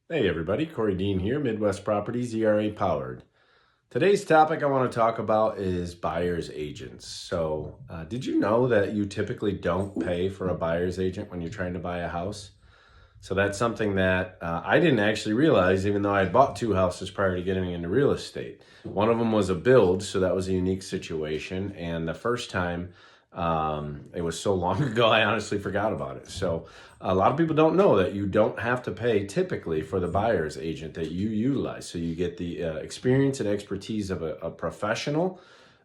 Hey everybody, Corey Dean here, Midwest Properties, ERA powered. Today's topic I want to talk about is buyer's agents. Did you know that you typically don't pay for a buyer's agent when you're trying to buy a house? So that's something that I didn't actually realize, even though I had bought two houses prior to getting into real estate. One of them was a build, so that was a unique situation. And the first time, it was so long ago, I honestly forgot about it. So a lot of people don't know that you don't have to pay typically for the buyer's agent that you utilize. So you get the experience and expertise of a professional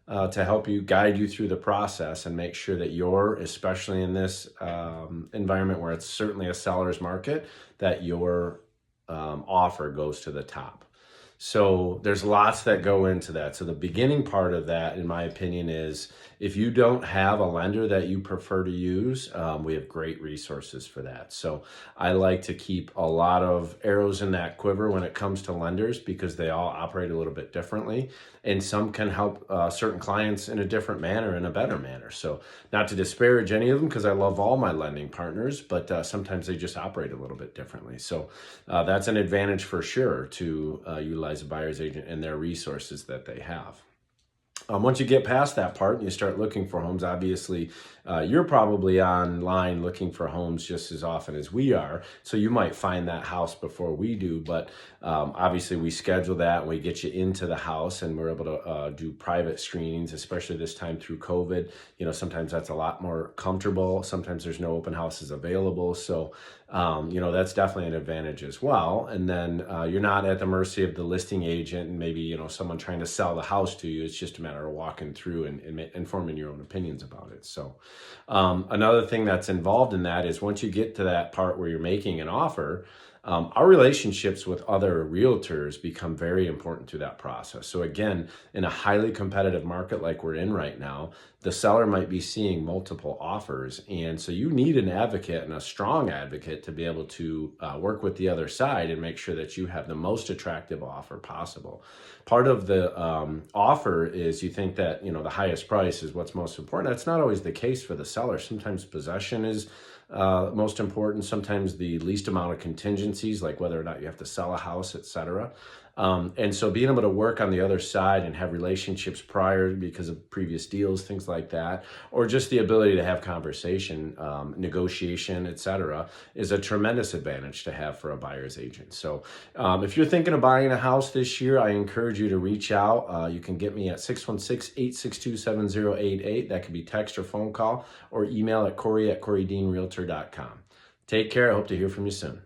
to help you guide you through the process and make sure that you're, especially in this environment where it's certainly a seller's market, that your offer goes to the top. So there's lots that go into that. So the beginning part of that, in my opinion, is if you don't have a lender that you prefer to use, we have great resources for that. So I like to keep a lot of arrows in that quiver when it comes to lenders because they all operate a little bit differently. And some can help certain clients in a different manner, in a better manner. So not to disparage any of them because I love all my lending partners, but sometimes they just operate a little bit differently. So that's an advantage for sure to utilize a buyer's agent and their resources that they have. Once you get past that part and you start looking for homes, obviously you're probably online looking for homes just as often as we are. So you might find that house before we do, but obviously we schedule that and we get you into the house and we're able to do private screenings, especially this time through COVID. You know, sometimes that's a lot more comfortable. Sometimes there's no open houses available. So, that's definitely an advantage as well. And then you're not at the mercy of the listing agent and maybe, someone trying to sell the house to you. It's just a matter of walking through and forming your own opinions about it. So another thing that's involved in that is once you get to that part where you're making an offer, our relationships with other realtors become very important to that process. So again, in a highly competitive market like we're in right now, the seller might be seeing multiple offers. And so you need an advocate and a strong advocate to be able to work with the other side and make sure that you have the most attractive offer possible. Part of the offer is you think that, the highest price is what's most important. That's not always the case for the seller. Sometimes possession is most important, sometimes the least amount of contingencies, like whether or not you have to sell a house, etc. And so being able to work on the other side and have relationships prior because of previous deals, things like that, or just the ability to have conversation, negotiation, etc., is a tremendous advantage to have for a buyer's agent. So if you're thinking of buying a house this year, I encourage you to reach out. You can get me at 616-862-7088. That could be text or phone call, or email at Corey@CoreyDeanRealtor.com. Take care. I hope to hear from you soon.